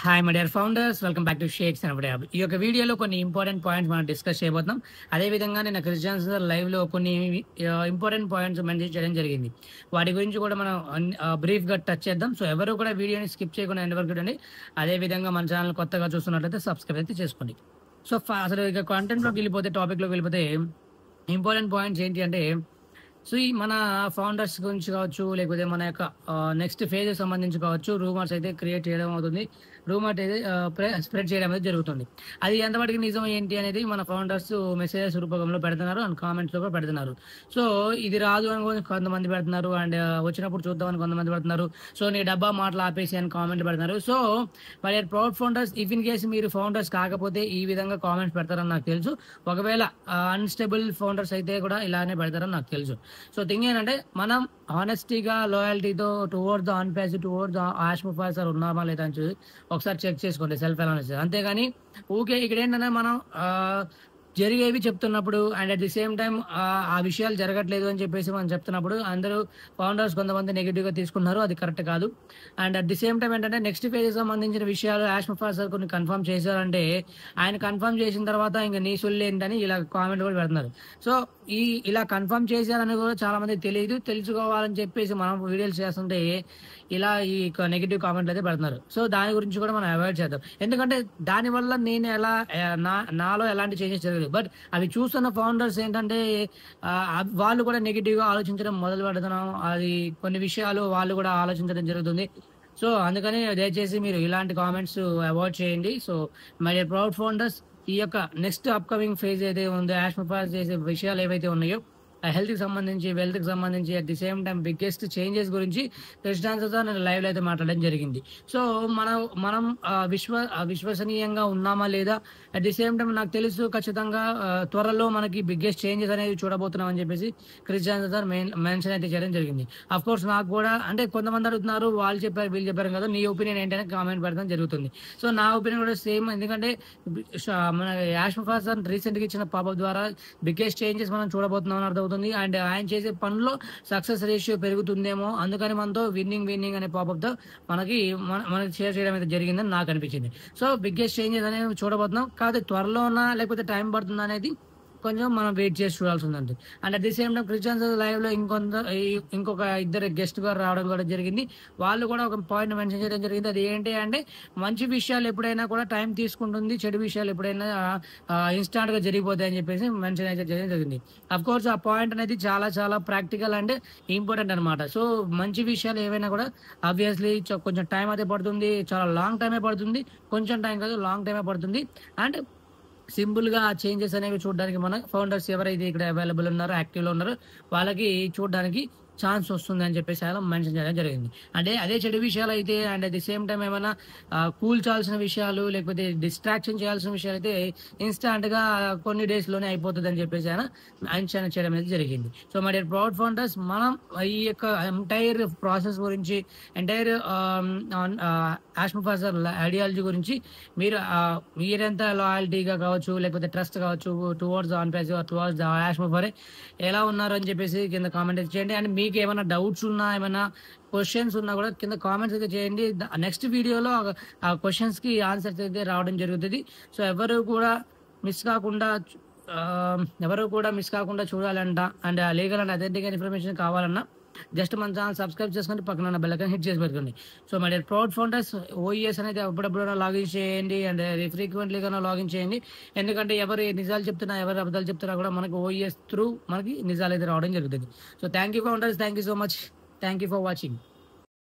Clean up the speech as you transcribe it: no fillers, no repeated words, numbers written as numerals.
Hi my dear founders, welcome back to shakes and అబ్. ఈ యొక్క వీడియోలో కొన్ని ఇంపార్టెంట్ పాయింట్స్ మనం డిస్కస్ చేయబోతున్నాం. అదేవిధంగా నేను క్రిస్టియన్స్ లైవ్లో కొన్ని ఇంపార్టెంట్ పాయింట్స్ మెన్షన్ చేయడం జరిగింది. వాటి గురించి కూడా మనం బ్రీఫ్గా టచ్ చేద్దాం. సో ఎవరు కూడా వీడియోని స్కిప్ చేయకుండా ఎండ్ వరకు చూడండి. అదేవిధంగా మన ఛానల్ కొత్తగా చూస్తున్నట్లయితే సబ్స్క్రైబ్ అయితే చేసుకోండి. సో అసలు ఇక కంటెంట్లోకి వెళ్ళిపోతే, టాపిక్లోకి వెళ్ళిపోతే ఇంపార్టెంట్ పాయింట్స్ ఏంటి అంటే, సో ఈ మన ఫౌండర్స్ గురించి కావచ్చు, లేకపోతే మన యొక్క నెక్స్ట్ ఫేజ్ సంబంధించి కావచ్చు, రూమర్స్ అయితే క్రియేట్ చేయడం అవుతుంది. రూమర్ అయితే స్ప్రెడ్ చేయడం అయితే జరుగుతుంది. అది ఎంతవరకు నిజం ఏంటి అనేది మన ఫౌండర్స్ మెసేజెస్ రూపకంలో పెడుతున్నారు అండ్ కామెంట్స్లో కూడా పెడుతున్నారు. సో ఇది రాదు అని కొంతమంది పెడుతున్నారు, అండ్ వచ్చినప్పుడు చూద్దామని కొంతమంది పెడుతున్నారు. సో నీ డబ్బా మాటలు ఆపేసి అని కామెంట్ పెడుతున్నారు. సో మరి proud founders, if in case మీరు ఫౌండర్స్ కాకపోతే ఈ విధంగా కామెంట్స్ పెడతారని నాకు తెలుసు. ఒకవేళ అన్స్టేబుల్ ఫౌండర్స్ అయితే కూడా ఇలానే పెడతారని నాకు తెలుసు. సో థింగ్ ఏంటంటే, మనం ఆనెస్టీగా, లాయల్టీతో towards the on page, towards the యాష్ ముఫాసర్ ఉన్నామా లేదా అని చూసి ఒకసారి చెక్ చేసుకోండి, సెల్ఫ్ అనాలిసిస్. అంతేగాని ఊకే ఇక్కడ ఏంటంటే మనం జరిగేవి చెప్తున్నప్పుడు and at the same time ఆ విషయాలు జరగట్లేదు అని చెప్పేసి మనం చెప్తున్నప్పుడు అందరూ ఫౌండర్స్ కొంతమంది నెగిటివ్గా తీసుకున్నారు. అది కరెక్ట్ కాదు. And at the same time ఏంటంటే, నెక్స్ట్ ఫేజ్ సంబంధించిన విషయాలు యాష్ ముఫాసర్ కొన్ని కన్ఫర్మ్ చేశారంటే, ఆయన కన్ఫర్మ్ చేసిన తర్వాత ఇంకా నీ సొల్లు ఏంటని ఇలా కామెంట్ కూడా పెడుతున్నారు. సో ఇలా కన్ఫర్మ్ చేశారని కూడా చాలా మందికి తెలియదు. తెలుసుకోవాలని చెప్పేసి మనం వీడియోలు చేస్తుంటే ఇలా ఈ నెగిటివ్ కామెంట్లు అయితే పెడుతున్నారు. సో దాని గురించి కూడా మనం అవాయిడ్ చేద్దాం. ఎందుకంటే దానివల్ల నేను నాలో ఎలాంటి చేంజెస్ జరగలేదు. బట్ అవి చూస్తున్న ఫౌండర్స్ ఏంటంటే వాళ్ళు కూడా నెగిటివ్గా ఆలోచించడం మొదలు పెడుతున్నాం. అది కొన్ని విషయాలు వాళ్ళు కూడా ఆలోచించడం జరుగుతుంది. సో అందుకని దయచేసి మీరు ఇలాంటి కామెంట్స్ అవాయిడ్ చేయండి. సో మై ప్రౌడ్ ఫౌండర్స్, ఈ యొక్క నెక్స్ట్ అప్కమింగ్ ఫేజ్ ఏదైతే ఉందో, యాష్ ముఫాసర్ చేసే విషయాలు ఏవైతే ఉన్నాయో, హెల్త్కి సంబంధించి, వెల్త్కి సంబంధించి, at the same time biggest changes గురించి క్రిస్టియన్స్తో నేను లైవ్లో అయితే మాట్లాడడం జరిగింది. సో మనం విశ్వసనీయంగా ఉన్నామా లేదా, అట్ ది సేమ్ టైం నాకు తెలుసు ఖచ్చితంగా త్వరలో మనకి బిగ్గెస్ట్ చేంజెస్ అనేది చూడబోతున్నాం అని చెప్పేసి క్రిస్టియన్స్తో మెన్షన్ అయితే చేయడం జరిగింది. అఫ్ కోర్స్ నాకు కూడా, అంటే కొంతమంది అడుగుతున్నారు, వాళ్ళు చెప్పారు వీళ్ళు చెప్పారు కదా, నీ ఒపీనియన్ ఏంటనే కామెంట్ పెడతాం జరుగుతుంది. సో నా ఒపీనియన్ కూడా సేమ్. ఎందుకంటే మన యాష్ ముఫాసర్ రీసెంట్గా ఇచ్చిన పాపప్ ద్వారా బిగ్గెస్ట్ చేంజెస్ మనం చూడబోతున్నాం అని అర్థమవుతుంది. అండ్ ఆయన చేసే పనిలో సక్సెస్ రేషియో పెరుగుతుందేమో, అందుకని మనతో విన్నింగ్ అనే పాపప్తో మనకి షేర్ చేయడం అయితే జరిగిందని నాకు అనిపించింది. సో బిగ్గెస్ట్ చేంజెస్ అనేవి చూడబోతున్నాం. కాదు త్వరలోనా లేకపోతే టైం పడుతుందా అనేది కొంచెం మనం వెయిట్ చేసి చూడాల్సి ఉందండి. And at the same time Christians లైవ్లో ఇంకొక ఇద్దరు గెస్ట్ గారు రావడం కూడా జరిగింది. వాళ్ళు కూడా ఒక పాయింట్ మెన్షన్ చేయడం జరిగింది. అది ఏంటి అంటే, మంచి విషయాలు ఎప్పుడైనా కూడా టైం తీసుకుంటుంది, చెడు విషయాలు ఎప్పుడైనా ఇన్స్టాంట్గా జరిగిపోతాయి అని చెప్పేసి మెన్షన్ అయితే చేయడం జరిగింది. అఫ్ కోర్స్ ఆ పాయింట్ అనేది చాలా చాలా ప్రాక్టికల్ అండ్ ఇంపార్టెంట్ అనమాట. సో మంచి విషయాలు ఏవైనా కూడా ఆబ్వియస్లీ కొంచెం టైం అయితే పడుతుంది, చాలా లాంగ్ టైమే పడుతుంది. కొంచెం టైం కాదు, లాంగ్ టైమే పడుతుంది. అండ్ సింపుల్గా ఆ చేంజెస్ అనేవి చూడడానికి మన ఫౌండర్స్ ఎవరైతే ఇక్కడ అవైలబుల్ ఉన్నారో, యాక్టివ్లో ఉన్నారో, వాళ్ళకి చూడడానికి ఛాన్స్ వస్తుంది అని చెప్పేసి అలా మెన్షన్ చేయడం జరిగింది. అంటే అదే చెడు విషయాలు అయితే, and at the same time ఏమైనా కూల్చాల్సిన విషయాలు, లేకపోతే డిస్ట్రాక్షన్ చేయాల్సిన విషయాలు అయితే ఇన్స్టాంట్గా కొన్ని డేస్లోనే అయిపోతుంది అని చెప్పేసి ఆయన మెన్షన్ చేయడం అనేది జరిగింది. So my dear proud founders, మనం ఈ యొక్క ఎంటైర్ ప్రాసెస్ గురించి, ఎంటైర్ యాష్ ముఫాసర్ ఐడియాలజీ గురించి మీరెంత లాయల్టీగా కావచ్చు, లేకపోతే ట్రస్ట్ కావచ్చు టువర్డ్స్ ఆన్ పేజ్, టువర్డ్స్ యాష్ ముఫాసర్ ఎలా ఉన్నారు అని చెప్పేసి కింద కామెంట్ చేయండి. అండ్ మీకు ఏమైనా డౌట్స్ ఉన్నా, ఏమైనా క్వశ్చన్స్ ఉన్నా కూడా కింద కామెంట్స్ అయితే చేయండి. నెక్స్ట్ వీడియోలో ఆ క్వశ్చన్స్కి ఆన్సర్స్ అయితే రావడం జరుగుతుంది. సో ఎవరు కూడా మిస్ కాకుండా చూడాలంట, and legal and authentic information కావాలన్నా జస్ట్ మన ఛానల్ సబ్స్క్రైబ్ చేసుకొని పక్కన బెల్ ఐకాన్ హిట్ చేసి పెట్టుకోండి. So my dear proud founders, OES అనేది అప్పుడప్పుడు లాగిన్ చేయండి, అండ్ ఫ్రీక్వెంట్లీగా లాగిన్ చేయండి. ఎందుకంటే ఎవరు నిజాలు చెప్తున్నా, ఎవరు అబద్ధాలు చెప్తున్నా కూడా మనకి ఓఈఎస్ త్రూ మనకి నిజాలు అయితే రావడం జరుగుతుంది. So thank you founders, thank you so much, thank you for watching.